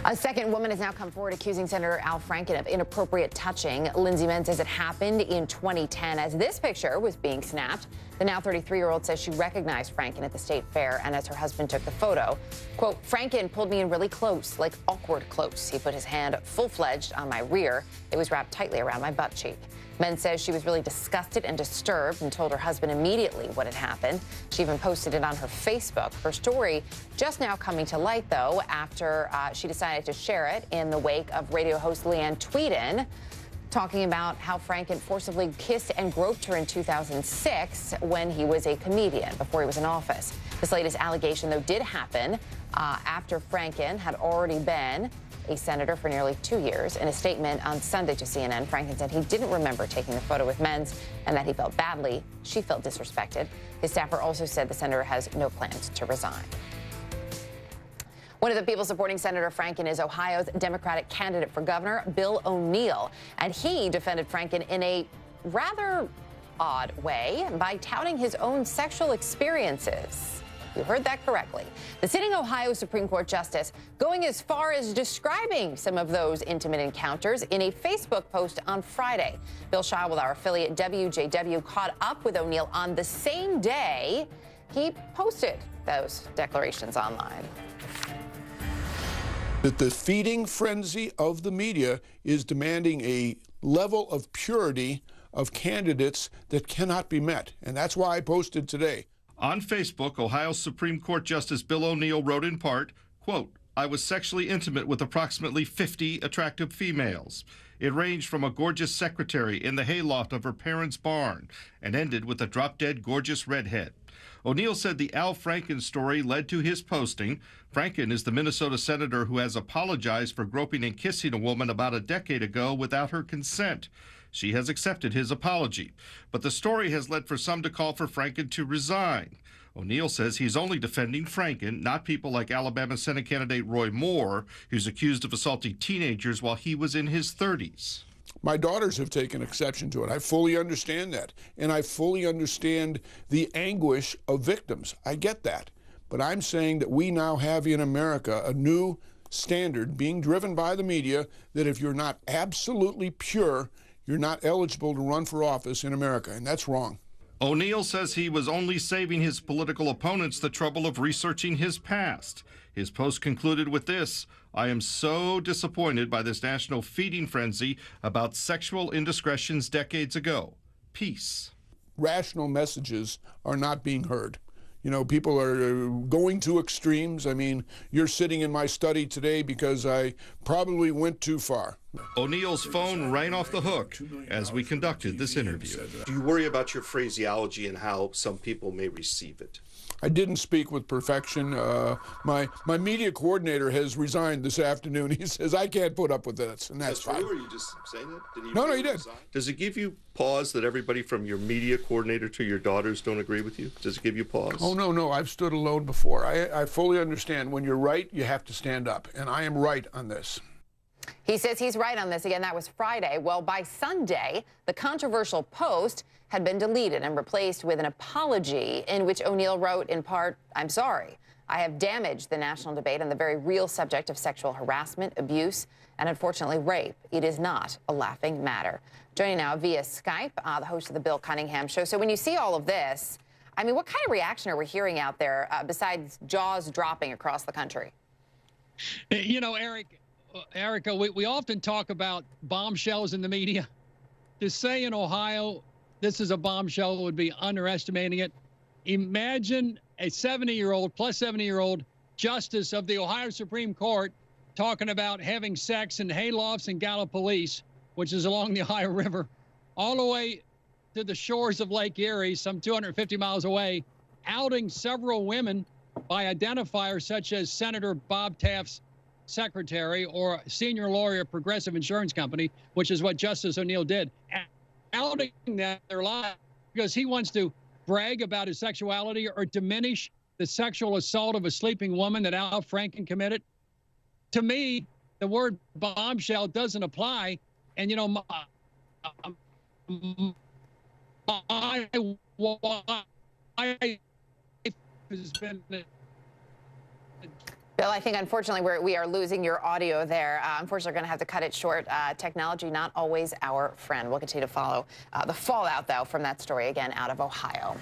A second woman has now come forward accusing Senator Al Franken of inappropriate touching. Lindsay Menn says it happened in 2010 as this picture was being snapped. The now 33-year-old says she recognized Franken at the state fair and as her husband took the photo. Quote, Franken pulled me in really close, like awkward close. He put his hand full-fledged on my rear. It was wrapped tightly around my butt cheek. Menn says she was really disgusted and disturbed and told her husband immediately what had happened. She even posted it on her Facebook. Her story just now coming to light, though, after she decided to share it in the wake of radio host Leanne Tweeden talking about how Franken forcibly kissed and groped her in 2006 when he was a comedian, before he was in office. This latest allegation, though, did happen after Franken had already been a senator for nearly 2 years. In a statement on Sunday to CNN, Franken said he didn't remember taking the photo with Menn and that he felt badly. She felt disrespected. His staffer also said the senator has no plans to resign. One of the people supporting Senator Franken is Ohio's Democratic candidate for governor, Bill O'Neill. And he defended Franken in a rather odd way by touting his own sexual experiences. You heard that correctly. The sitting Ohio Supreme Court justice going as far as describing some of those intimate encounters in a Facebook post on Friday. Bill Shaw with our affiliate WJW caught up with O'Neill on the same day he posted those declarations online. That the feeding frenzy of the media is demanding a level of purity of candidates that cannot be met. And that's why I posted today. On Facebook, Ohio Supreme Court Justice Bill O'Neill wrote in part, quote, I was sexually intimate with approximately 50 attractive females. It ranged from a gorgeous secretary in the hayloft of her parents' barn and ended with a drop-dead gorgeous redhead. O'Neill said the Al Franken story led to his posting. Franken is the Minnesota senator who has apologized for groping and kissing a woman about a decade ago without her consent. She has accepted his apology, but the story has led for some to call for Franken to resign. O'Neill says he's only defending Franken, not people like Alabama Senate candidate Roy Moore, who's accused of assaulting teenagers while he was in his 30s. My daughters have taken exception to it. I fully understand that, and I fully understand the anguish of victims. I get that, but I'm saying that we now have in America a new standard being driven by the media that if you're not absolutely pure, you're not eligible to run for office in America, and that's wrong. O'Neill says he was only saving his political opponents the trouble of researching his past. His post concluded with this, I am so disappointed by this national feeding frenzy about sexual indiscretions decades ago. Peace. Rational messages are not being heard. You know, people are going to extremes. I mean, you're sitting in my study today because I probably went too far. O'Neill's phone rang off the hook as we conducted this interview. Do you worry about your phraseology and how some people may receive it? I didn't speak with perfection. My media coordinator has resigned this afternoon. He says, I can't put up with this, and that's fine. True, or are you just saying that? Did he No, he did. resign? Does it give you pause that everybody from your media coordinator to your daughters don't agree with you? Does it give you pause? Oh, no, I've stood alone before. I fully understand when you're right, you have to stand up, and I am right on this. He says he's right on this. Again, that was Friday. Well, by Sunday, the controversial post had been deleted and replaced with an apology in which O'Neill wrote, in part, I'm sorry. I have damaged the national debate on the very real subject of sexual harassment, abuse, and unfortunately rape. It is not a laughing matter. Joining now via Skype, the host of the Bill Cunningham Show. So when you see all of this, I mean, what kind of reaction are we hearing out there besides jaws dropping across the country? You know, Erica, we often talk about bombshells in the media. To say in Ohio this is a bombshell would be underestimating it. Imagine a 70-year-old, plus 70-year-old justice of the Ohio Supreme Court talking about having sex in haylofts and Gallipolis, which is along the Ohio River, all the way to the shores of Lake Erie, some 250 miles away, outing several women by identifiers such as Senator Bob Taft's secretary or senior lawyer at Progressive Insurance Company, which is what Justice O'Neill did, outing that their lives because he wants to brag about his sexuality or diminish the sexual assault of a sleeping woman that Al Franken committed. To me, the word bombshell doesn't apply. And, you know, my wife has been Bill, I think unfortunately we are losing your audio there. Unfortunately, we're going to have to cut it short. Technology not always our friend. We'll continue to follow the fallout, though, from that story again out of Ohio.